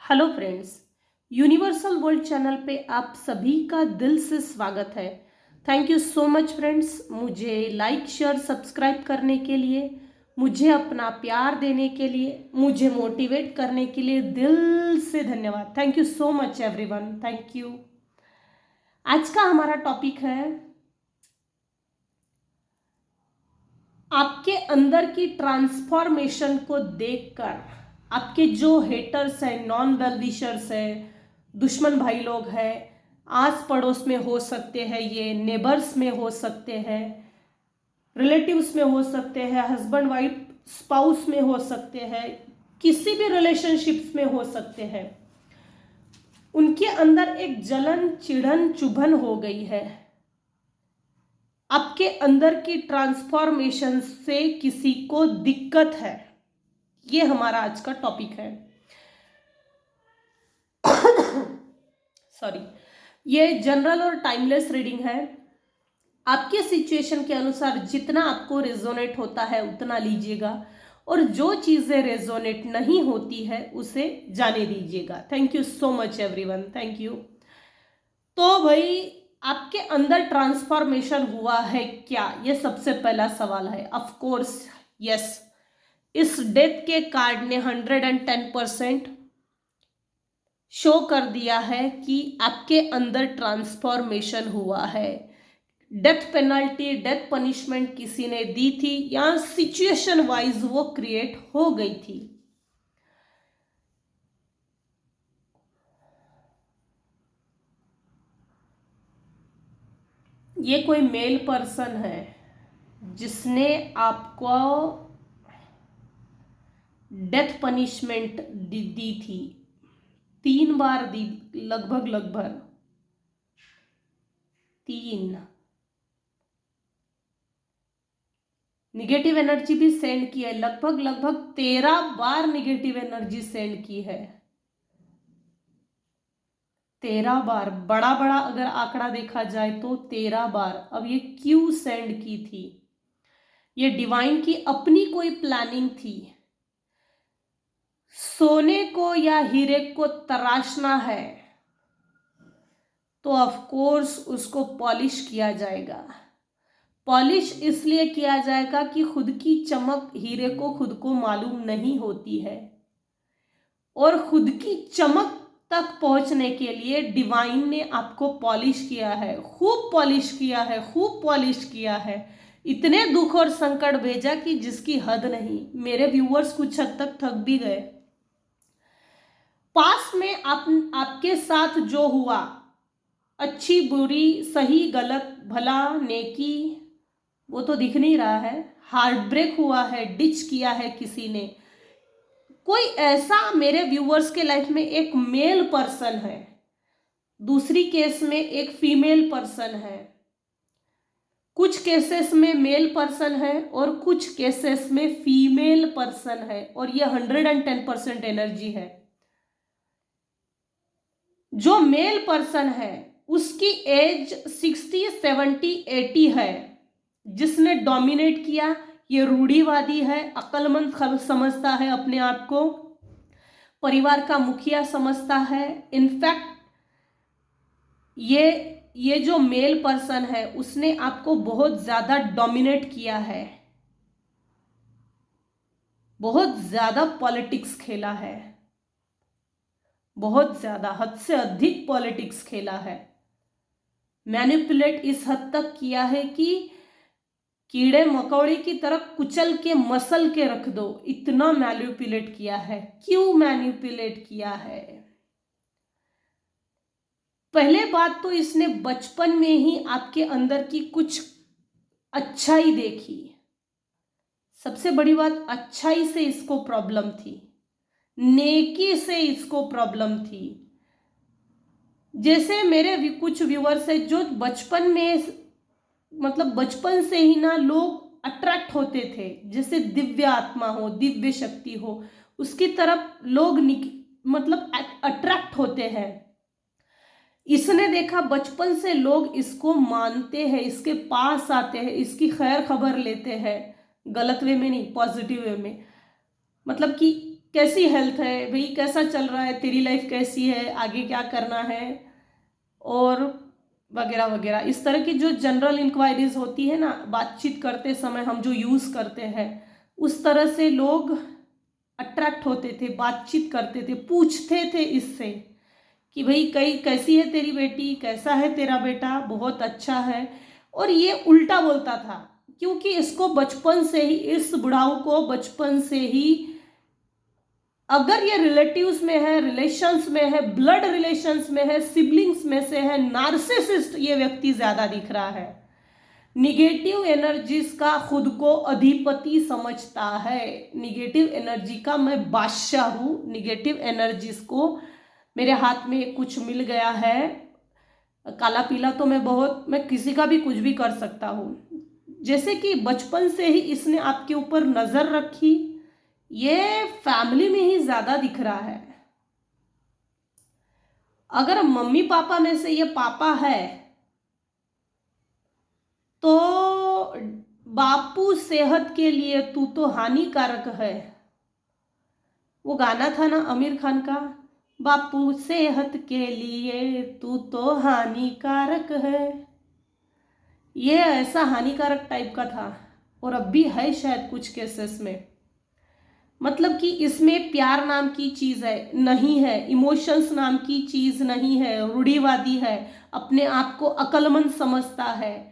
Hello friends, universal world channel पे आप सभी का दिल से स्वागत है। Thank you so much friends, मुझे लाइक शेयर सब्सक्राइब करने के लिए, मुझे अपना प्यार देने के लिए, मुझे मोटिवेट करने के लिए दिल से धन्यवाद। Thank you so much everyone, thank you. आज का हमारा टॉपिक है आपके अंदर की ट्रांसफॉर्मेशन को देखकर आपके जो हेटर्स हैं, नॉन वेल विशर्स हैं, दुश्मन भाई लोग हैं, आस पड़ोस में हो सकते हैं, ये नेबर्स में हो सकते हैं, रिलेटिव्स में हो सकते हैं, हस्बैंड वाइफ स्पाउस में हो सकते हैं, किसी भी रिलेशनशिप्स में हो सकते हैं। उनके अंदर एक जलन, चिढ़न, चुभन हो गई है। आपके अंदर की ट्रांसफॉर्मेशन से किसी को दिक्कत है, ये हमारा आज का टॉपिक है। सॉरी, ये जनरल और टाइमलेस रीडिंग है। आपके सिचुएशन के अनुसार जितना आपको रेजोनेट होता है उतना लीजिएगा, और जो चीजें रेजोनेट नहीं होती है उसे जाने दीजिएगा। Thank you so much everyone, thank you. तो भाई, आपके अंदर ट्रांसफॉर्मेशन हुआ है क्या, ये सबसे पहला सवाल है। ऑफ कोर्स यस, इस डेथ के कार्ड ने 110% शो कर दिया है कि आपके अंदर ट्रांसफॉर्मेशन हुआ है। डेथ पेनल्टी, डेथ पनिशमेंट किसी ने दी थी या सिचुएशन वाइज वो क्रिएट हो गई थी। ये कोई मेल पर्सन है जिसने आपको डेथ पनिशमेंट दी थी। 3 बार दी, लगभग 3। निगेटिव एनर्जी भी सेंड की है, लगभग 13 बार निगेटिव एनर्जी सेंड की है। 13 बार, बड़ा बड़ा अगर आंकड़ा देखा जाए तो 13 बार। अब ये क्यों सेंड की थी? ये डिवाइन की अपनी कोई प्लानिंग थी। सोने को या हीरे को तराशना है तो ऑफ कोर्स उसको पॉलिश किया जाएगा। पॉलिश इसलिए किया जाएगा कि खुद की चमक हीरे को खुद को मालूम नहीं होती है, और खुद की चमक तक पहुंचने के लिए डिवाइन ने आपको पॉलिश किया है, खूब पॉलिश किया है, खूब पॉलिश किया है। इतने दुख और संकट भेजा कि जिसकी हद नहीं। मेरे व्यूअर्स कुछ हद तक थक भी गए। पास में आपके साथ जो हुआ, अच्छी बुरी, सही गलत, भला नेकी, वो तो दिख नहीं रहा है। हार्ट ब्रेक हुआ है, डिच किया है किसी ने। कोई ऐसा मेरे व्यूअर्स के लाइफ में एक मेल पर्सन है, दूसरी केस में एक फीमेल पर्सन है। कुछ केसेस में मेल पर्सन है और कुछ केसेस में फीमेल पर्सन है, और ये 110% एनर्जी है। जो मेल पर्सन है उसकी एज 60, 70, 80 है। जिसने डोमिनेट किया, ये रूढ़िवादी है, अक्लमंद समझता है अपने आप को, परिवार का मुखिया समझता है। इनफैक्ट ये जो मेल पर्सन है उसने आपको बहुत ज्यादा डोमिनेट किया है, बहुत ज्यादा पॉलिटिक्स खेला है, बहुत ज्यादा, हद से अधिक पॉलिटिक्स खेला है। मैनिपुलेट इस हद तक किया है कि कीड़े मकोड़े की तरह कुचल के मसल के रख दो, इतना मैनिपुलेट किया है। क्यों मैनिपुलेट किया है? पहले बात तो इसने बचपन में ही आपके अंदर की कुछ अच्छाई देखी। सबसे बड़ी बात, अच्छाई से इसको प्रॉब्लम थी, नेकी से इसको प्रॉब्लम थी। जैसे मेरे कुछ व्यूअर्स है जो बचपन में, मतलब बचपन से ही ना लोग अट्रैक्ट होते थे, जैसे दिव्य आत्मा हो, दिव्य शक्ति हो, उसकी तरफ लोग मतलब अट्रैक्ट होते हैं। इसने देखा बचपन से लोग इसको मानते हैं, इसके पास आते हैं, इसकी खैर खबर लेते हैं। गलत वे में नहीं, पॉजिटिव वे में। मतलब कि कैसी हेल्थ है भाई, कैसा चल रहा है, तेरी लाइफ कैसी है, आगे क्या करना है, और वगैरह वगैरह। इस तरह की जो जनरल इंक्वायरीज होती है ना, बातचीत करते समय हम जो यूज़ करते हैं, उस तरह से लोग अट्रैक्ट होते थे, बातचीत करते थे, पूछते थे इससे कि भाई कई कैसी है तेरी बेटी, कैसा है तेरा बेटा, बहुत अच्छा है। और ये उल्टा बोलता था, क्योंकि इसको बचपन से ही, इस बुढ़ाऊ को बचपन से ही, अगर ये रिलेटिव्स में है, रिलेशंस में है, ब्लड रिलेशंस में है, सिबलिंग्स में से है, नार्सिसिस्ट ये व्यक्ति ज्यादा दिख रहा है। निगेटिव एनर्जीज का खुद को अधिपति समझता है। निगेटिव एनर्जी का मैं बादशाह हूं। निगेटिव एनर्जीज को मेरे हाथ में कुछ मिल गया है, काला पीला, तो मैं किसी का भी कुछ भी कर सकता हूँ। जैसे कि बचपन से ही इसने आपके ऊपर नजर रखी, ये फैमिली में ही ज्यादा दिख रहा है। अगर मम्मी पापा में से ये पापा है तो बापू सेहत के लिए तू तो हानिकारक है। वो गाना था ना आमिर खान का, बापू सेहत के लिए तू तो हानिकारक है। ये ऐसा हानिकारक टाइप का था, और अब भी है शायद कुछ केसेस में। मतलब कि इसमें प्यार नाम की चीज है नहीं है, इमोशंस नाम की चीज नहीं है, रूढ़िवादी है, अपने आप को अक्लमंद समझता है।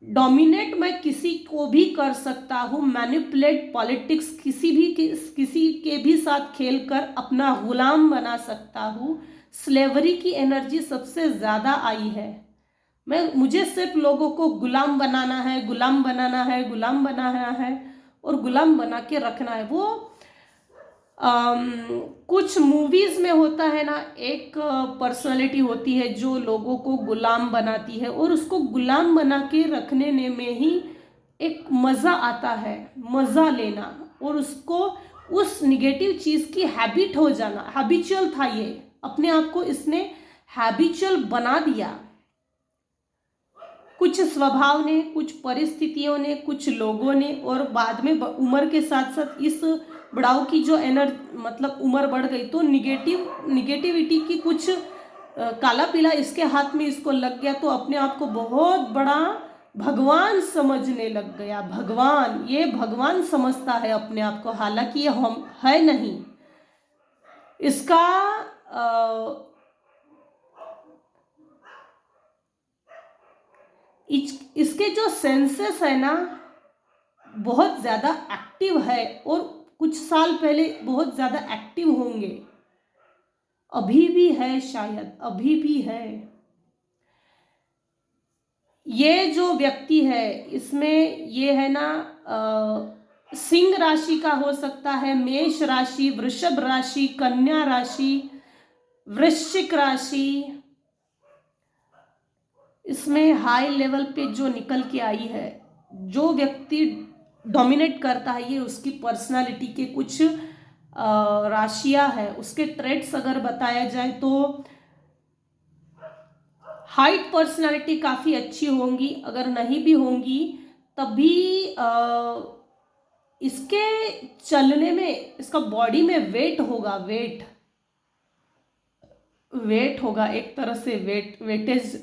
डोमिनेट मैं किसी को भी कर सकता हूँ, मैनिपुलेट पॉलिटिक्स किसी के भी साथ खेलकर अपना गुलाम बना सकता हूँ। स्लेवरी की एनर्जी सबसे ज्यादा आई है। मुझे सिर्फ लोगों को गुलाम बनाना है, गुलाम बनाना है, गुलाम बनाना है, और गुलाम बना के रखना है। वो कुछ मूवीज में होता है ना, एक पर्सनालिटी होती है जो लोगों को गुलाम बनाती है, और उसको गुलाम बना के रखने में ही एक मजा आता है, मजा लेना, और उसको उस निगेटिव चीज की हैबिट हो जाना। हैबिचुअल था ये, अपने आप को इसने हैबिचुअल बना दिया। कुछ स्वभाव ने, कुछ परिस्थितियों ने, कुछ लोगों ने, और बाद में उम्र के साथ साथ इस बुढ़ाऊ की जो मतलब उम्र बढ़ गई तो निगेटिविटी की कुछ काला पीला इसके हाथ में इसको लग गया, तो अपने आप को बहुत बड़ा भगवान समझने लग गया। भगवान, ये भगवान समझता है अपने आप को, हालांकि ये हम है नहीं। इसका इसके जो सेंसेस है ना, बहुत ज्यादा एक्टिव है, और कुछ साल पहले बहुत ज्यादा एक्टिव होंगे, अभी भी है, शायद अभी भी है। ये जो व्यक्ति है इसमें ये है ना, सिंह राशि का हो सकता है, मेष राशि, वृषभ राशि, कन्या राशि, वृश्चिक राशि। इसमें हाई लेवल पे जो निकल के आई है, जो व्यक्ति डोमिनेट करता है, ये उसकी पर्सनालिटी के कुछ राशियां है। उसके ट्रेट्स अगर बताया जाए तो हाइट पर्सनालिटी काफी अच्छी होंगी, अगर नहीं भी होंगी तब भी इसके चलने में, इसका बॉडी में वेट होगा, वेट होगा, एक तरह से वेटेज,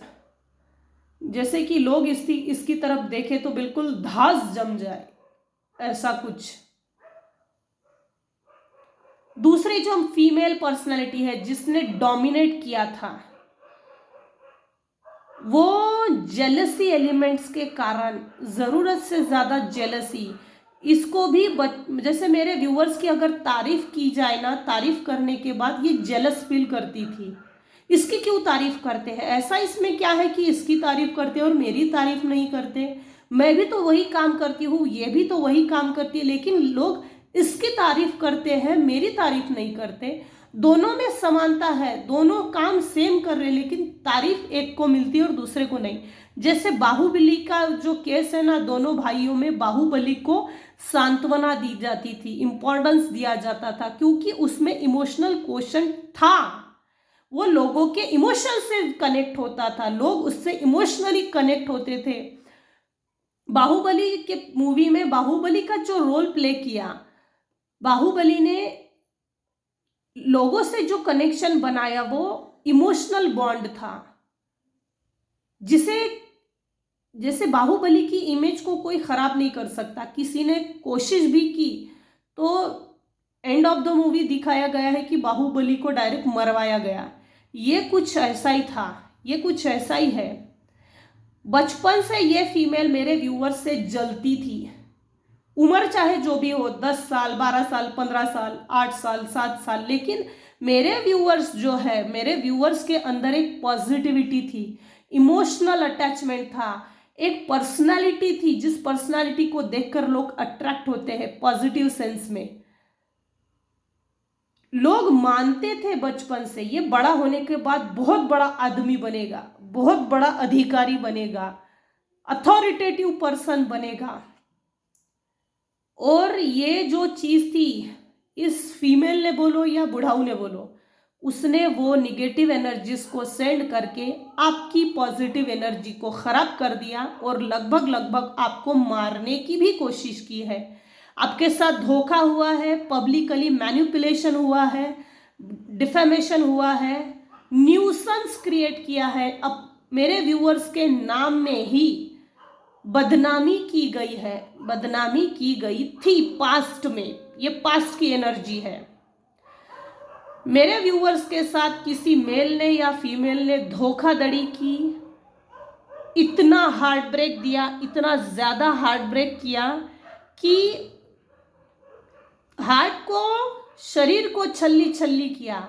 जैसे कि लोग इसकी तरफ देखें तो बिल्कुल धास जम जाए, ऐसा कुछ। दूसरी जो हम फीमेल पर्सनालिटी है जिसने डोमिनेट किया था, वो जेलसी एलिमेंट्स के कारण, जरूरत से ज्यादा जेलसी, इसको भी जैसे मेरे व्यूअर्स की अगर तारीफ की जाए ना, तारीफ करने के बाद ये जेलस फील करती थी। इसकी क्यों तारीफ करते हैं, ऐसा इसमें क्या है कि इसकी तारीफ करते और मेरी तारीफ नहीं करते? मैं भी तो वही काम करती हूँ, ये भी तो वही काम करती है, लेकिन लोग इसकी तारीफ करते हैं, मेरी तारीफ नहीं करते। दोनों में समानता है, दोनों काम सेम कर रहे हैं, लेकिन तारीफ एक को मिलती है और दूसरे को नहीं। जैसे बाहुबली का जो केस है ना, दोनों भाइयों में बाहुबली को सांत्वना दी जाती थी, इंपॉर्टेंस दिया जाता था, क्योंकि उसमें इमोशनल क्वेश्चन था। वो लोगों के इमोशन से कनेक्ट होता था, लोग उससे इमोशनली कनेक्ट होते थे। बाहुबली के मूवी में बाहुबली का जो रोल प्ले किया, बाहुबली ने लोगों से जो कनेक्शन बनाया वो इमोशनल बॉन्ड था, जिसे जैसे बाहुबली की इमेज को कोई खराब नहीं कर सकता। किसी ने कोशिश भी की तो एंड ऑफ द मूवी दिखाया गया है कि बाहुबली को डायरेक्ट मरवाया गया। ये कुछ ऐसा ही था, ये कुछ ऐसा ही है। बचपन से ये फीमेल मेरे व्यूअर्स से जलती थी, उम्र चाहे जो भी हो, 10 साल, 12 साल, 15 साल, 8 साल, 7 साल, लेकिन मेरे व्यूअर्स जो है, मेरे व्यूअर्स के अंदर एक पॉजिटिविटी थी, इमोशनल अटैचमेंट था, एक पर्सनालिटी थी जिस पर्सनालिटी को देखकर लोग अट्रैक्ट होते हैं पॉजिटिव सेंस में। लोग मानते थे बचपन से ये बड़ा होने के बाद बहुत बड़ा आदमी बनेगा, बहुत बड़ा अधिकारी बनेगा, अथॉरिटेटिव पर्सन बनेगा। और ये जो चीज थी, इस फीमेल ने बोलो या बुढ़ाऊ ने बोलो, उसने वो निगेटिव एनर्जीज को सेंड करके आपकी पॉजिटिव एनर्जी को खराब कर दिया और लगभग लगभग आपको मारने की भी कोशिश की है। आपके साथ धोखा हुआ है, पब्लिकली मैनिपुलेशन हुआ है, डिफेमेशन हुआ है, न्यूसेंस क्रिएट किया है। अब मेरे व्यूअर्स के नाम में ही बदनामी की गई है, बदनामी की गई थी पास्ट में। ये पास्ट की एनर्जी है। मेरे व्यूअर्स के साथ किसी मेल ने या फीमेल ने धोखाधड़ी की, इतना हार्ट ब्रेक दिया, इतना ज्यादा हार्ट ब्रेक किया कि हार्ट को, शरीर को छल्ली छल्ली किया।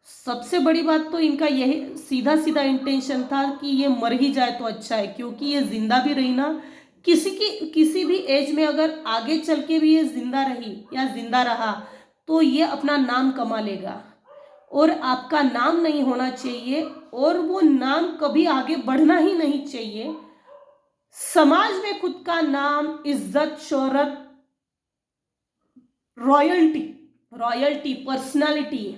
सबसे बड़ी बात तो इनका यही सीधा सीधा इंटेंशन था कि ये मर ही जाए तो अच्छा है, क्योंकि ये जिंदा भी रही ना, किसी भी एज में अगर आगे चल के भी ये जिंदा रही या जिंदा रहा तो ये अपना नाम कमा लेगा और आपका नाम नहीं होना चाहिए, और वो नाम कभी आगे बढ़ना ही नहीं चाहिए। समाज में खुद का नाम, इज्जत, शोहरत, रॉयल्टी, पर्सनालिटी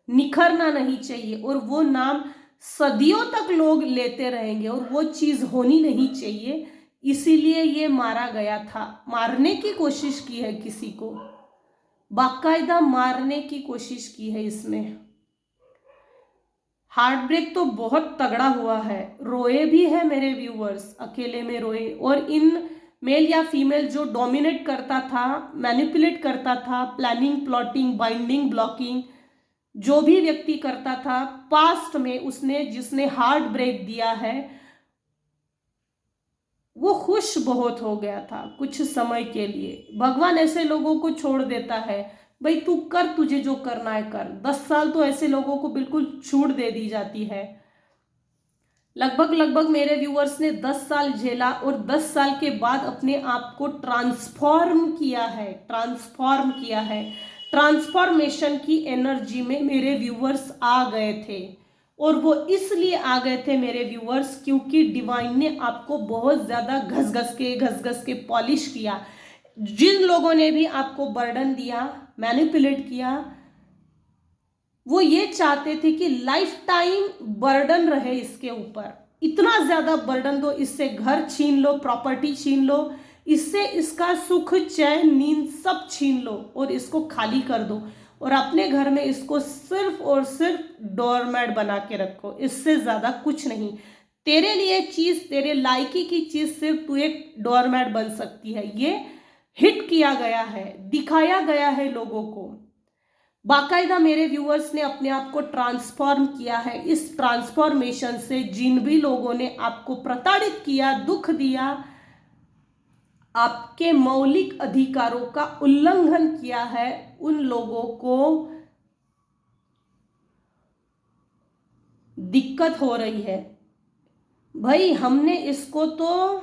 निखरना नहीं चाहिए, और वो नाम सदियों तक लोग लेते रहेंगे और वो चीज होनी नहीं चाहिए। इसीलिए ये मारा गया था, मारने की कोशिश की है, किसी को बाकायदा मारने की कोशिश की है। इसमें हार्ट ब्रेक तो बहुत तगड़ा हुआ है, रोए भी है मेरे व्यूअर्स, अकेले में रोए। और इन मेल या फीमेल जो डोमिनेट करता था, मैनिपुलेट करता था, प्लानिंग, प्लॉटिंग, बाइंडिंग, ब्लॉकिंग, जो भी व्यक्ति करता था पास्ट में, उसने जिसने हार्ट ब्रेक दिया है, वो खुश बहुत हो गया था कुछ समय के लिए। भगवान ऐसे लोगों को छोड़ देता है, भाई तू कर, तुझे जो करना है कर। 10 साल तो ऐसे लोगों को बिल्कुल छूट दे दी जाती है। लगभग मेरे व्यूअर्स ने 10 साल झेला और 10 साल के बाद अपने आप को ट्रांसफॉर्म किया है। ट्रांसफॉर्मेशन की एनर्जी में मेरे व्यूअर्स आ गए थे, और वो इसलिए आ गए थे मेरे व्यूअर्स क्योंकि डिवाइन ने आपको बहुत ज़्यादा घस घस के पॉलिश किया। जिन लोगों ने भी आपको बर्डन दिया, मैनिपुलेट किया, वो ये चाहते थे कि लाइफ टाइम बर्डन रहे इसके ऊपर, इतना ज़्यादा बर्डन दो, इससे घर छीन लो, प्रॉपर्टी छीन लो, इससे इसका सुख, चैन, नींद सब छीन लो और इसको खाली कर दो, और अपने घर में इसको सिर्फ और सिर्फ डोरमैट बना के रखो, इससे ज़्यादा कुछ नहीं। तेरे लिए चीज़, तेरे लायकी की चीज़ सिर्फ तू एक डोरमैट बन सकती है। ये हिट किया गया है, दिखाया गया है लोगों को। बाकायदा मेरे व्यूअर्स ने अपने आप को ट्रांसफॉर्म किया है। इस ट्रांसफॉर्मेशन से जिन भी लोगों ने आपको प्रताड़ित किया, दुख दिया, आपके मौलिक अधिकारों का उल्लंघन किया है, उन लोगों को दिक्कत हो रही है। भाई हमने इसको तो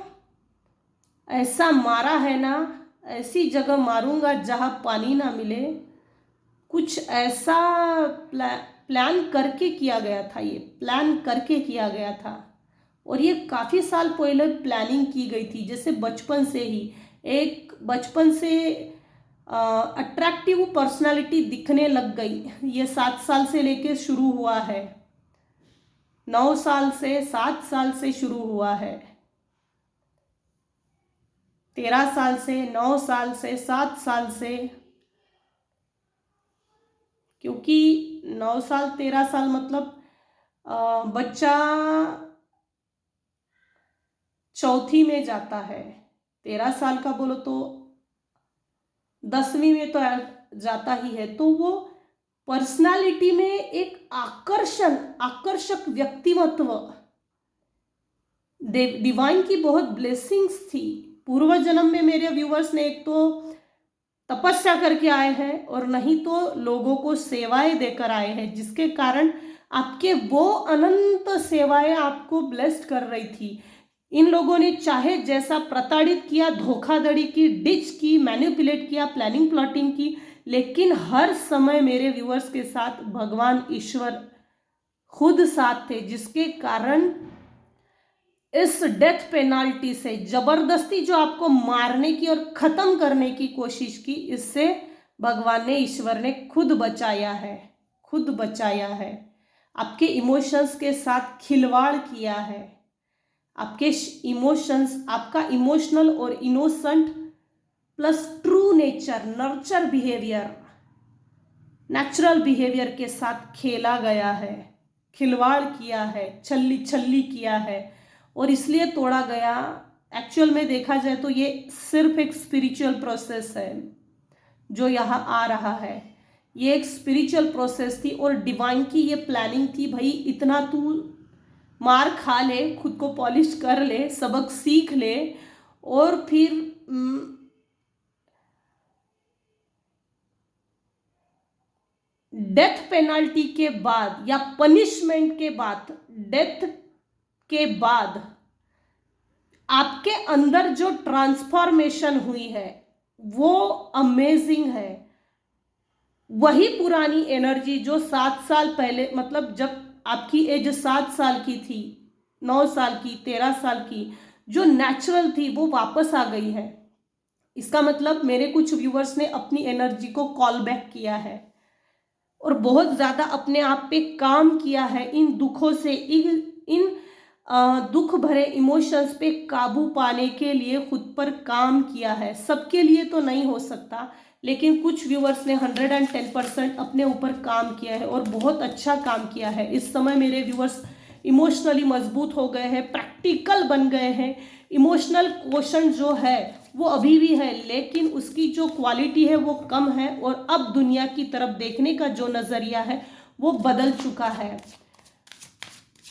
ऐसा मारा है ना, ऐसी जगह मारूंगा जहां पानी ना मिले, कुछ ऐसा प्लान करके किया गया था, ये प्लान करके किया गया था। और ये काफ़ी साल पहले प्लानिंग की गई थी, जैसे बचपन से ही एक बचपन से अट्रैक्टिव पर्सनालिटी दिखने लग गई। ये 7 साल से लेके शुरू हुआ है, 9 साल से, 7 साल से शुरू हुआ है, 13 साल से, 9 साल से, 7 साल से, क्योंकि 9 साल 13 साल मतलब बच्चा चौथी में जाता है, 13 साल का बोलो तो 10वीं में तो जाता ही है। तो वो पर्सनालिटी में एक आकर्षक व्यक्तिमत्व, डिवाइन की बहुत ब्लेसिंग्स थी। पूर्व जन्म में मेरे व्यूवर्स ने एक तो तपस्या करके आए हैं और नहीं तो लोगों को सेवाएं देकर आए हैं, जिसके कारण आपके वो अनंत सेवाएं आपको ब्लेस्ड कर रही थी। इन लोगों ने चाहे जैसा प्रताड़ित किया, धोखाधड़ी की, डिच की, मैनिपुलेट किया, प्लानिंग प्लॉटिंग की, लेकिन हर समय मेरे व्यूअर्स के साथ भगवान ईश्वर खुद साथ थे, जिसके कारण इस डेथ पेनाल्टी से, जबरदस्ती जो आपको मारने की और खत्म करने की कोशिश की, इससे भगवान ने, ईश्वर ने खुद बचाया है, खुद बचाया है। आपके इमोशंस के साथ खिलवाड़ किया है, आपके इमोशंस, आपका इमोशनल और innocent plus true nature, nurture behaviour, natural behaviour के साथ खेला गया है, खिलवाड़ किया है, छल्ली छल्ली किया है और इसलिए तोड़ा गया। एक्चुअल में देखा जाए तो ये सिर्फ एक स्पिरिचुअल प्रोसेस है जो यहाँ आ रहा है। ये एक स्पिरिचुअल प्रोसेस थी और डिवाइन की ये प्लानिंग थी, भाई इतना तू मार खा ले, खुद को पॉलिश कर ले, सबक सीख ले और फिर डेथ पेनाल्टी के बाद या पनिशमेंट के बाद, डेथ के बाद आपके अंदर जो ट्रांसफॉर्मेशन हुई है वो अमेजिंग है। वही पुरानी एनर्जी जो 7 साल पहले, मतलब जब आपकी एज 7 साल की थी, 9 साल की, 13 साल की, जो नेचुरल थी वो वापस आ गई है। इसका मतलब मेरे कुछ व्यूअर्स ने अपनी एनर्जी को कॉल बैक किया है और बहुत ज़्यादा अपने आप पे काम किया है, इन दुखों से, इन दुख भरे इमोशंस पे काबू पाने के लिए खुद पर काम किया है। सबके लिए तो नहीं हो सकता, लेकिन कुछ व्यूअर्स ने 110% अपने ऊपर काम किया है और बहुत अच्छा काम किया है। इस समय मेरे व्यूअर्स इमोशनली मजबूत हो गए हैं, प्रैक्टिकल बन गए हैं। इमोशनल क्वोशंट जो है वो अभी भी है, लेकिन उसकी जो क्वालिटी है वो कम है और अब दुनिया की तरफ देखने का जो नज़रिया है वो बदल चुका है।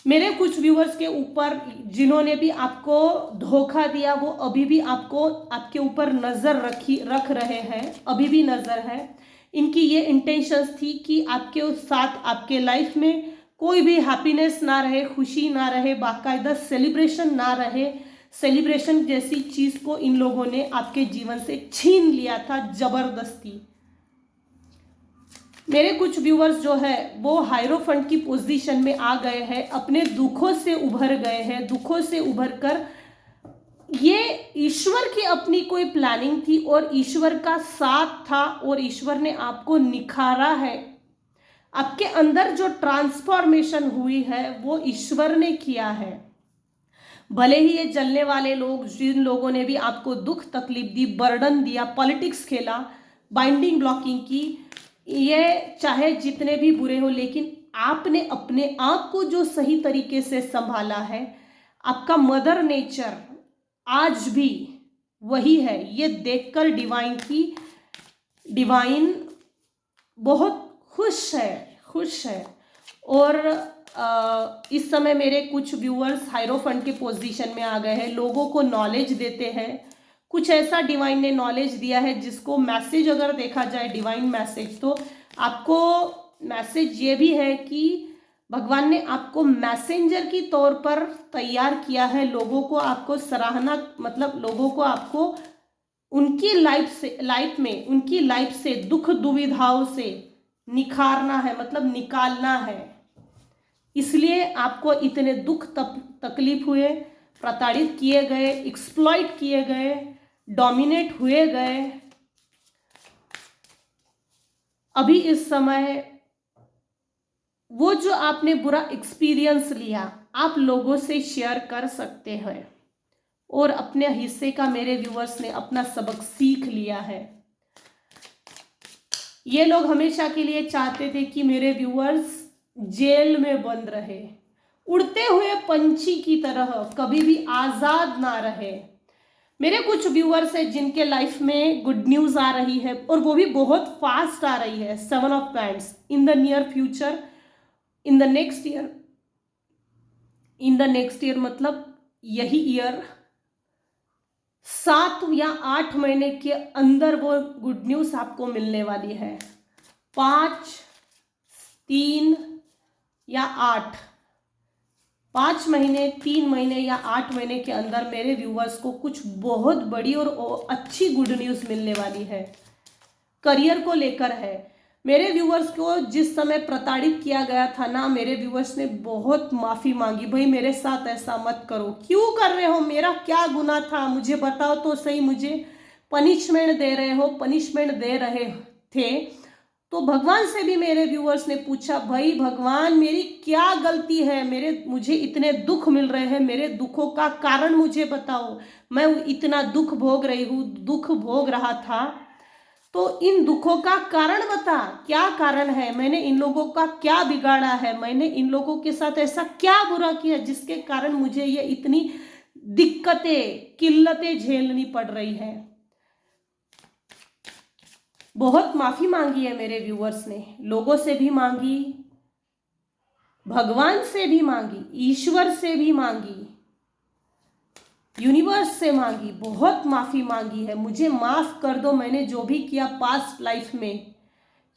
मेरे कुछ व्यूअर्स के ऊपर जिन्होंने भी आपको धोखा दिया वो अभी भी आपके ऊपर नज़र रख रहे हैं, अभी भी नज़र है। इनकी ये इंटेंशंस थी कि आपके साथ, आपके लाइफ में कोई भी हैप्पीनेस ना रहे, खुशी ना रहे, बाकायदा सेलिब्रेशन ना रहे। सेलिब्रेशन जैसी चीज़ को इन लोगों ने आपके जीवन से छीन लिया था जबरदस्ती। मेरे कुछ व्यूअर्स जो है वो हायरोफंट की पोजीशन में आ गए हैं, अपने दुखों से उभर गए हैं। दुखों से उभर कर, ये ईश्वर की अपनी कोई प्लानिंग थी और ईश्वर का साथ था और ईश्वर ने आपको निखारा है। आपके अंदर जो ट्रांसफॉर्मेशन हुई है वो ईश्वर ने किया है। भले ही ये जलने वाले लोग, जिन लोगों ने भी आपको दुख तकलीफ दी, बर्डन दिया, पॉलिटिक्स खेला, बाइंडिंग ब्लॉकिंग की, ये चाहे जितने भी बुरे हो, लेकिन आपने अपने आप को जो सही तरीके से संभाला है, आपका मदर नेचर आज भी वही है। ये देखकर डिवाइन बहुत खुश है। और इस समय मेरे कुछ व्यूअर्स हायरोफंट के पोजीशन में आ गए हैं, लोगों को नॉलेज देते हैं। कुछ ऐसा डिवाइन ने नॉलेज दिया है जिसको मैसेज, अगर देखा जाए डिवाइन मैसेज, तो आपको मैसेज ये भी है कि भगवान ने आपको मैसेंजर की तौर पर तैयार किया है। लोगों को आपको सराहना, मतलब लोगों को आपको उनकी लाइफ से दुख दुविधाओं से निखारना है, मतलब निकालना है। इसलिए आपको इतने दुख तकलीफ हुए, प्रताड़ित किए गए, एक्सप्लॉइट किए गए, डोमिनेट हुए गए। अभी इस समय वो जो आपने बुरा एक्सपीरियंस लिया, आप लोगों से शेयर कर सकते हैं और अपने हिस्से का मेरे व्यूअर्स ने अपना सबक सीख लिया है। ये लोग हमेशा के लिए चाहते थे कि मेरे व्यूअर्स जेल में बंद रहे, उड़ते हुए पंछी की तरह कभी भी आजाद ना रहे। मेरे कुछ व्यूअर्स हैं जिनके लाइफ में गुड न्यूज आ रही है, और वो भी बहुत फास्ट आ रही है। 7 of pants in the near future, in the next year, in the next year मतलब यही ईयर, 7 या 8 महीने के अंदर वो गुड न्यूज आपको मिलने वाली है। 5, 3 या 8, 5 महीने, 3 महीने या 8 महीने के अंदर मेरे व्यूवर्स को कुछ बहुत बड़ी और अच्छी गुड न्यूज मिलने वाली है। करियर को लेकर है। मेरे व्यूवर्स को जिस समय प्रताड़ित किया गया था ना, मेरे व्यूवर्स ने बहुत माफ़ी मांगी, भाई मेरे साथ ऐसा मत करो, क्यों कर रहे हो, मेरा क्या गुनाह था, मुझे बताओ तो सही, मुझे पनिशमेंट दे रहे हो, पनिशमेंट दे रहे थे। तो भगवान से भी मेरे व्यूवर्स ने पूछा, भाई भगवान मेरी क्या गलती है, मुझे इतने दुख मिल रहे हैं, मेरे दुखों का कारण मुझे बताओ, मैं इतना दुख भोग रही हूँ, दुख भोग रहा था, तो इन दुखों का कारण बता, क्या कारण है, मैंने इन लोगों का क्या बिगाड़ा है, मैंने इन लोगों के साथ ऐसा क्या बुरा किया जिसके कारण मुझे ये इतनी दिक्कतें, किल्लतें झेलनी पड़ रही है। बहुत माफी मांगी है मेरे व्यूअर्स ने, लोगों से भी मांगी, भगवान से भी मांगी, ईश्वर से भी मांगी, यूनिवर्स से मांगी, बहुत माफी मांगी है, मुझे माफ कर दो, मैंने जो भी किया पास्ट लाइफ में।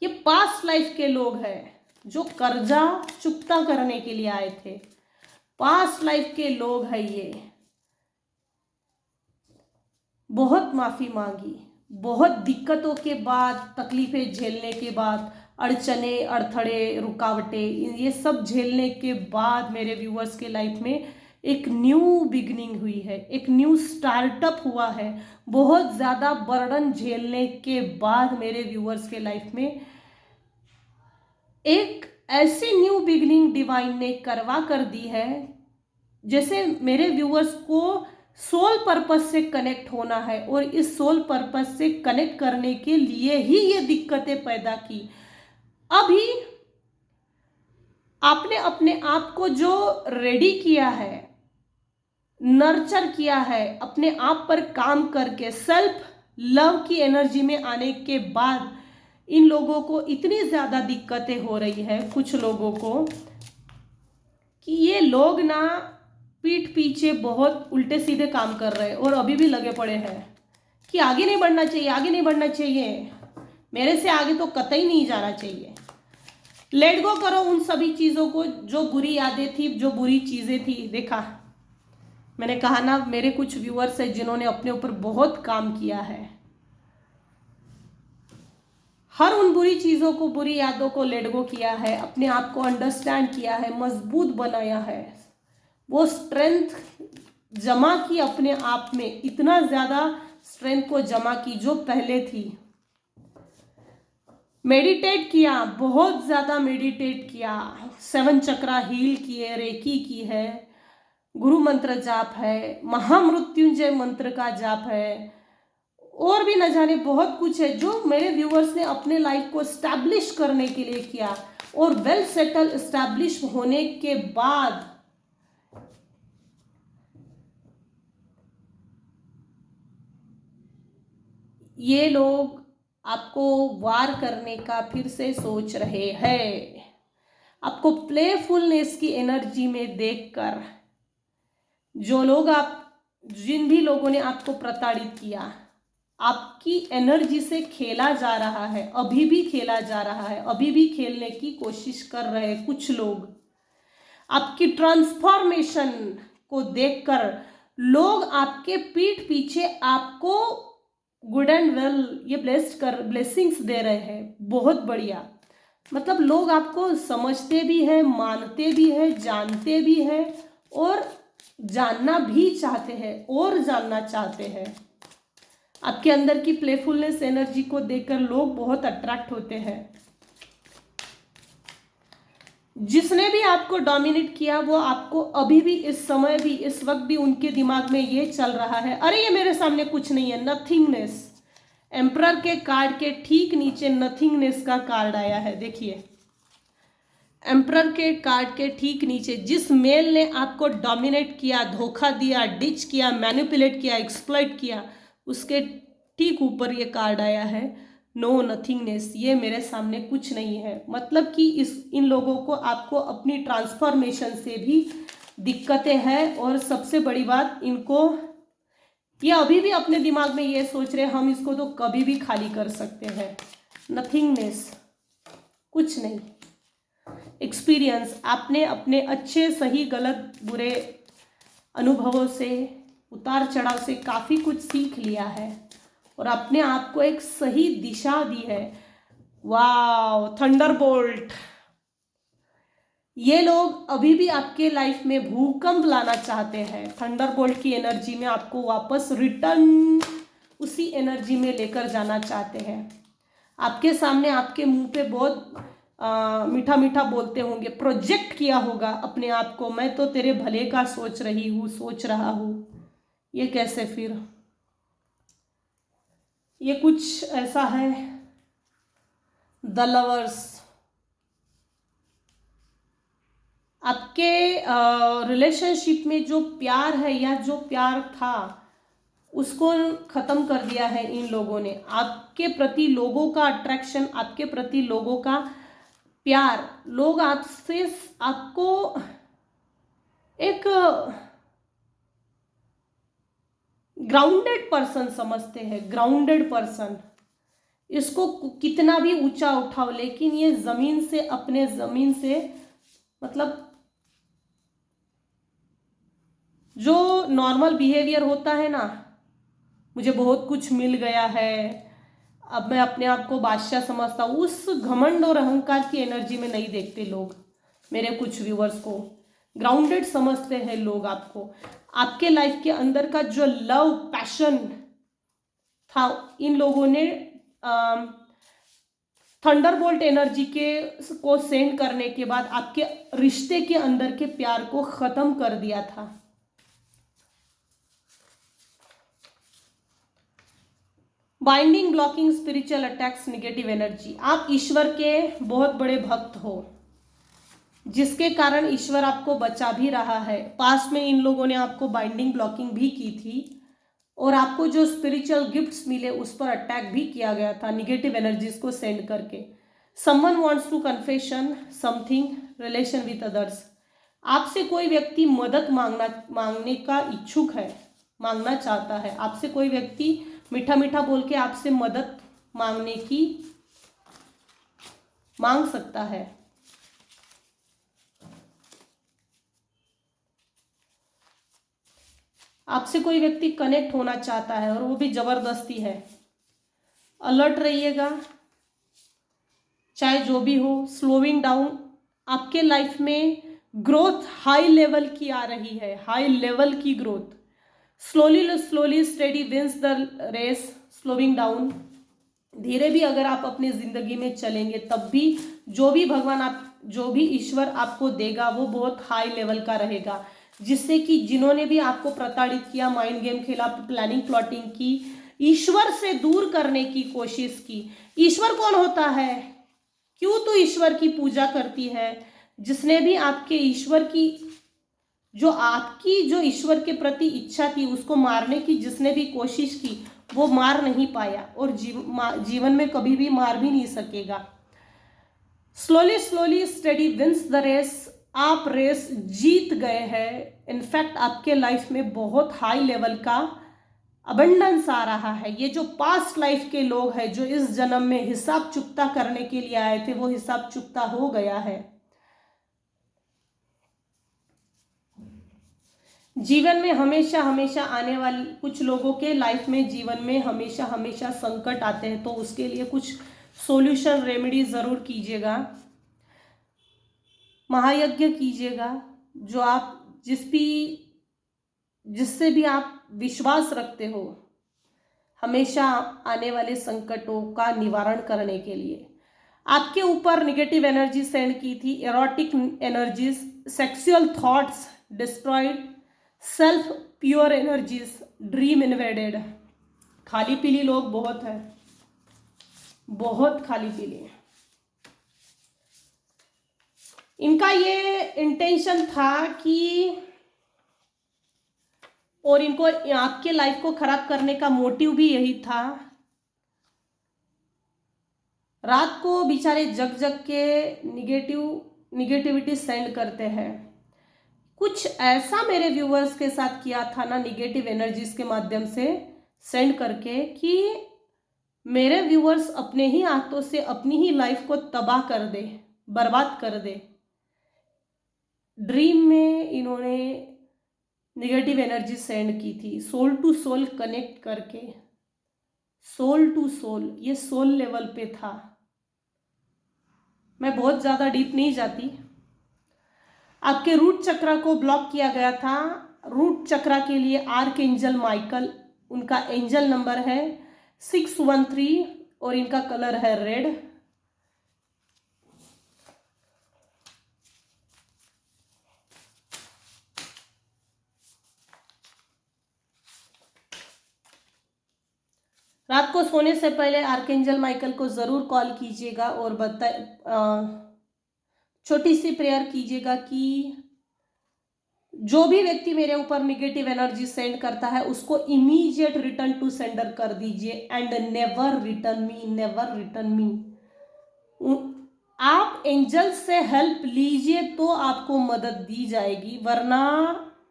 ये पास्ट लाइफ के लोग हैं जो कर्जा चुकता करने के लिए आए थे, पास्ट लाइफ के लोग हैं ये। बहुत माफी मांगी, बहुत दिक्कतों के बाद, तकलीफें झेलने के बाद, अड़चने, अड़थड़े, रुकावटें, ये सब झेलने के बाद मेरे व्यूअर्स के लाइफ में एक न्यू बिगनिंग हुई है, एक न्यू स्टार्टअप हुआ है। बहुत ज़्यादा बर्डन झेलने के बाद मेरे व्यूअर्स के लाइफ में एक ऐसी न्यू बिगनिंग डिवाइन ने करवा कर दी है, जैसे मेरे व्यूअर्स को सोल पर्पस से कनेक्ट होना है, और इस सोल पर्पस से कनेक्ट करने के लिए ही ये दिक्कतें पैदा की। अभी आपने अपने आप को जो रेडी किया है, नर्चर किया है, अपने आप पर काम करके सेल्फ लव की एनर्जी में आने के बाद इन लोगों को इतनी ज़्यादा दिक्कतें हो रही है, कुछ लोगों को, कि ये लोग ना पीठ पीछे बहुत उल्टे सीधे काम कर रहे हैं और अभी भी लगे पड़े हैं कि आगे नहीं बढ़ना चाहिए, आगे नहीं बढ़ना चाहिए, मेरे से आगे तो कतई नहीं जाना चाहिए। लेट गो करो उन सभी चीज़ों को, जो बुरी यादें थी, जो बुरी चीज़ें थी। देखा, मैंने कहा ना, मेरे कुछ व्यूअर्स हैं जिन्होंने अपने ऊपर बहुत काम किया है, हर उन बुरी चीज़ों को, बुरी यादों को लेट गो किया है, अपने आप को अंडरस्टैंड किया है, मजबूत बनाया है, वो स्ट्रेंथ जमा की अपने आप में, इतना ज़्यादा स्ट्रेंथ को जमा की जो पहले थी। मेडिटेट किया, बहुत ज़्यादा मेडिटेट किया, 7 चक्रा हील किए, रेकी की है, गुरु मंत्र जाप है, महामृत्युंजय मंत्र का जाप है, और भी न जाने बहुत कुछ है जो मेरे व्यूअर्स ने अपने लाइफ को स्टैब्लिश करने के लिए किया। और वेल सेटल स्टैब्लिश होने के बाद ये लोग आपको वार करने का फिर से सोच रहे हैं। आपको प्लेफुलनेस की एनर्जी में देखकर, जो लोग जिन भी लोगों ने आपको प्रताड़ित किया, आपकी एनर्जी से खेला जा रहा है, अभी भी खेला जा रहा है, अभी भी खेलने की कोशिश कर रहे हैं कुछ लोग। आपकी ट्रांसफॉर्मेशन को देखकर लोग आपके पीठ पीछे आपको गुड एंड वेल ये ब्लेसिंग्स दे रहे हैं, बहुत बढ़िया। मतलब लोग आपको समझते भी हैं, मानते भी हैं, जानते भी हैं, और जानना भी चाहते हैं, और जानना चाहते हैं। आपके अंदर की प्लेफुलनेस एनर्जी को देखकर लोग बहुत अट्रैक्ट होते हैं। जिसने भी आपको डोमिनेट किया, वो आपको अभी भी, इस समय भी, इस वक्त भी उनके दिमाग में ये चल रहा है, अरे ये मेरे सामने कुछ नहीं है, नथिंगनेस, एम्परर के कार्ड के ठीक नीचे नथिंगनेस का कार्ड आया है। देखिए, एम्परर के कार्ड के ठीक नीचे जिस मेल ने आपको डोमिनेट किया, धोखा दिया, डिच किया, मैनिपुलेट किया, एक्सप्लॉइट किया, उसके ठीक ऊपर ये कार्ड आया है, नो नथिंगनेस। ये मेरे सामने कुछ नहीं है। मतलब कि इन लोगों को आपको अपनी ट्रांसफॉर्मेशन से भी दिक्कतें हैं। और सबसे बड़ी बात, इनको ये अभी भी अपने दिमाग में ये सोच रहे हम इसको तो कभी भी खाली कर सकते हैं। नथिंगनेस, कुछ नहीं। एक्सपीरियंस, आपने अपने अच्छे सही गलत बुरे अनुभवों से, उतार चढ़ाव से काफ़ी कुछ सीख लिया है और अपने आप को एक सही दिशा दी है। वाव, थंडरबोल्ट। ये लोग अभी भी आपके लाइफ में भूकंप लाना चाहते हैं। थंडरबोल्ट की एनर्जी में आपको वापस रिटर्न उसी एनर्जी में लेकर जाना चाहते हैं। आपके सामने, आपके मुंह पे बहुत मीठा मीठा बोलते होंगे, प्रोजेक्ट किया होगा अपने आप को, मैं तो तेरे भले का सोच रही हूँ, सोच रहा हूँ। ये कैसे फिर? ये कुछ ऐसा है। द लवर्स, आपके रिलेशनशिप में जो प्यार है या जो प्यार था उसको ख़त्म कर दिया है इन लोगों ने। आपके प्रति लोगों का अट्रैक्शन, आपके प्रति लोगों का प्यार, लोग आपसे आपको एक ग्राउंडेड पर्सन समझते हैं। ग्राउंडेड पर्सन, इसको कितना भी ऊंचा उठाओ, लेकिन ये ज़मीन से, अपने ज़मीन से, मतलब जो नॉर्मल बिहेवियर होता है ना, मुझे बहुत कुछ मिल गया है, अब मैं अपने आप को बादशाह समझता हूँ, उस घमंड और अहंकार की एनर्जी में नहीं देखते लोग। मेरे कुछ व्यूअर्स को ग्राउंडेड समझते हैं लोग। आपको आपके लाइफ के अंदर का जो लव पैशन था, इन लोगों ने थंडरबोल्ट एनर्जी को सेंड करने के बाद आपके रिश्ते के अंदर के प्यार को खत्म कर दिया था। Binding, blocking, spiritual attacks, negative energy. आप ईश्वर के बहुत बड़े भक्त हो, जिसके कारण ईश्वर आपको बचा भी रहा है। पास में इन लोगों ने आपको बाइंडिंग, ब्लॉकिंग भी की थी और आपको जो स्पिरिचुअल गिफ्ट्स मिले उस पर अटैक भी किया गया था निगेटिव एनर्जीज को सेंड करके। Someone wants to confession something, relation with others. आपसे कोई व्यक्ति मदद मांगने का इच्छुक है, मांगना चाहता है। आपसे कोई व्यक्ति मीठा मीठा बोल के आपसे मदद मांग सकता है। आपसे कोई व्यक्ति कनेक्ट होना चाहता है और वो भी जबरदस्ती है। अलर्ट रहिएगा, चाहे जो भी हो। स्लोइंग डाउन, आपके लाइफ में ग्रोथ हाई लेवल की आ रही है, हाई लेवल की growth. Slowly steady wins the race. Slowing down, धीरे भी अगर आप अपनी जिंदगी में चलेंगे तब भी जो भी ईश्वर आपको देगा वो बहुत हाई लेवल का रहेगा, जिससे कि जिन्होंने भी आपको प्रताड़ित किया, माइंड गेम खेला, प्लानिंग प्लॉटिंग की, ईश्वर से दूर करने की कोशिश की। ईश्वर कौन होता है? क्यों तू ईश्वर की पूजा करती है? जिसने भी आपके ईश्वर की जो ईश्वर के प्रति इच्छा थी उसको मारने की जिसने भी कोशिश की, वो मार नहीं पाया और जीवन में कभी भी मार भी नहीं सकेगा। Slowly study wins the race. आप रेस जीत गए हैं। इनफैक्ट आपके लाइफ में बहुत हाई लेवल का अबंडेंस आ रहा है। ये जो पास्ट लाइफ के लोग हैं जो इस जन्म में हिसाब चुकता करने के लिए आए थे, वो हिसाब चुकता हो गया है। जीवन में हमेशा आने वाली कुछ लोगों के लाइफ में जीवन में हमेशा संकट आते हैं, तो उसके लिए कुछ सॉल्यूशन रेमेडी जरूर कीजिएगा। महायज्ञ कीजिएगा। जो आप जिससे भी आप विश्वास रखते हो, हमेशा आने वाले संकटों का निवारण करने के लिए। आपके ऊपर निगेटिव एनर्जी सेंड की थी, erotic energies, sexual thoughts destroyed, self pure energies, dream invaded. खाली पीली लोग बहुत हैं। बहुत खाली पीली है। इनका ये इंटेंशन था कि, और इनको आपके लाइफ को खराब करने का मोटिव भी यही था। रात को बेचारे जग जग के निगेटिविटी सेंड करते हैं। कुछ ऐसा मेरे व्यूअर्स के साथ किया था ना, निगेटिव एनर्जीज के माध्यम से सेंड करके, कि मेरे व्यूअर्स अपने ही हाथों से अपनी ही लाइफ को तबाह कर दे, बर्बाद कर दे। ड्रीम में इन्होंने नेगेटिव एनर्जी सेंड की थी, सोल टू सोल कनेक्ट करके, सोल टू सोल, ये सोल लेवल पे था। मैं बहुत ज़्यादा डीप नहीं जाती। आपके रूट चक्रा को ब्लॉक किया गया था। रूट चक्रा के लिए आर्क एंजल माइकल, उनका एंजल नंबर है 613 और इनका कलर है रेड। रात को सोने से पहले आर्कएंजल माइकल को जरूर कॉल कीजिएगा और छोटी सी प्रेयर कीजिएगा कि जो भी व्यक्ति मेरे ऊपर निगेटिव एनर्जी सेंड करता है उसको इमीडिएट रिटर्न टू सेंडर कर दीजिए and never return me, never return me. आप एंजल से हेल्प लीजिए तो आपको मदद दी जाएगी, वरना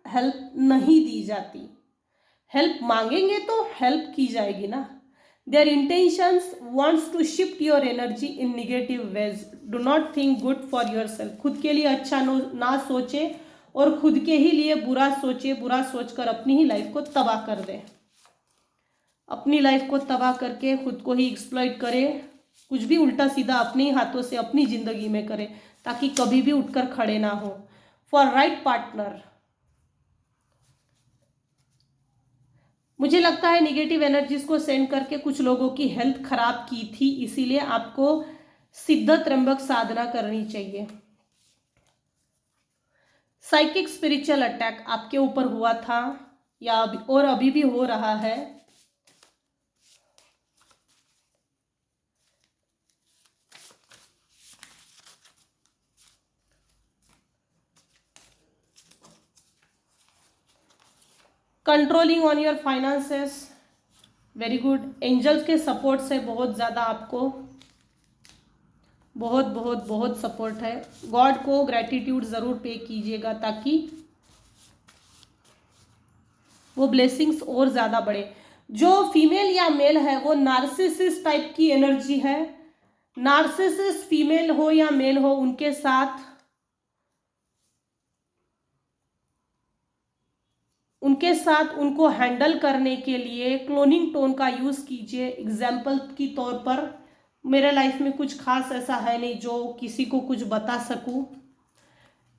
हेल्प नहीं दी जाती। हेल्प मांगेंगे तो हेल्प की जाएगी ना। Their intentions wants to shift your energy in negative ways. Do not think good for yourself. खुद के लिए अच्छा ना सोचे और खुद के ही लिए बुरा सोचे, बुरा सोचकर अपनी ही लाइफ को तबाह कर दे, अपनी लाइफ को तबाह करके खुद को ही एक्सप्लॉइट करे, कुछ भी उल्टा सीधा अपने ही हाथों से अपनी जिंदगी में करे, ताकि कभी भी उठकर खड़े ना हो। फॉर राइट पार्टनर, मुझे लगता है निगेटिव एनर्जीज को सेंड करके कुछ लोगों की हेल्थ खराब की थी, इसीलिए आपको सिद्ध त्र्यंबक साधना करनी चाहिए। साइकिक स्पिरिचुअल अटैक आपके ऊपर हुआ था या और अभी भी हो रहा है। Controlling on your finances, very good. Angels के सपोर्ट से बहुत ज़्यादा आपको बहुत बहुत बहुत सपोर्ट है। गॉड को ग्रैटिट्यूड ज़रूर पे कीजिएगा ताकि वो ब्लेसिंग्स और ज़्यादा बढ़े। जो फीमेल या मेल है वो नार्सिसिस्ट टाइप की एनर्जी है। नार्सिसिस्ट फीमेल हो या मेल हो, उनके साथ उनको हैंडल करने के लिए क्लोनिंग टोन का यूज़ कीजिए। एग्जाम्पल की तौर पर, मेरे लाइफ में कुछ खास ऐसा है नहीं जो किसी को कुछ बता सकूं।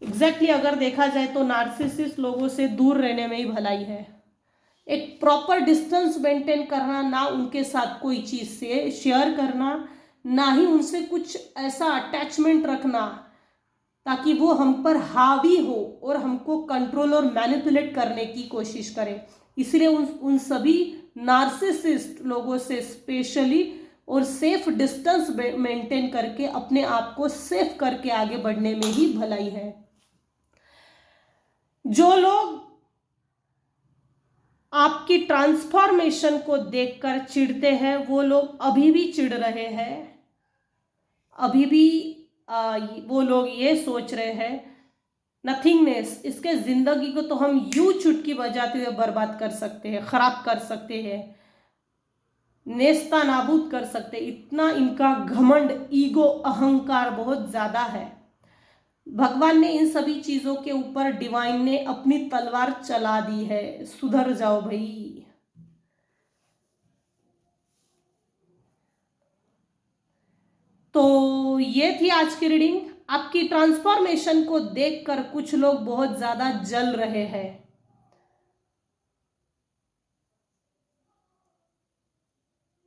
एग्जैक्टली अगर देखा जाए तो नार्सिसिस्ट लोगों से दूर रहने में ही भलाई है। एक प्रॉपर डिस्टेंस मेंटेन करना, ना उनके साथ कोई चीज़ से शेयर करना, ना ही उनसे कुछ ऐसा अटैचमेंट रखना ताकि वो हम पर हावी हो और हमको कंट्रोल और मैनिपुलेट करने की कोशिश करे। इसलिए उन सभी नार्सिसिस्ट लोगों से स्पेशली और सेफ डिस्टेंस मेंटेन करके अपने आप को सेफ करके आगे बढ़ने में ही भलाई है। जो लोग आपकी ट्रांसफॉर्मेशन को देखकर चिढ़ते हैं, वो लोग अभी भी चिढ़ रहे हैं। अभी भी वो लोग ये सोच रहे हैं नथिंगनेस, इसके जिंदगी को तो हम यूं चुटकी बजाते हुए बर्बाद कर सकते हैं, खराब कर सकते हैं, नेस्ता नाबूद कर सकते। इतना इनका घमंड, ईगो, अहंकार बहुत ज्यादा है। भगवान ने इन सभी चीजों के ऊपर, डिवाइन ने अपनी तलवार चला दी है। सुधर जाओ भाई। तो ये थी आज की रीडिंग। आपकी ट्रांसफॉर्मेशन को देखकर कुछ लोग बहुत ज्यादा जल रहे हैं।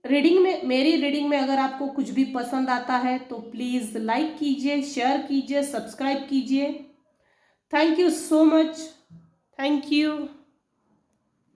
मेरी रीडिंग में अगर आपको कुछ भी पसंद आता है तो प्लीज लाइक कीजिए, शेयर कीजिए, सब्सक्राइब कीजिए। Thank you so much. Thank you.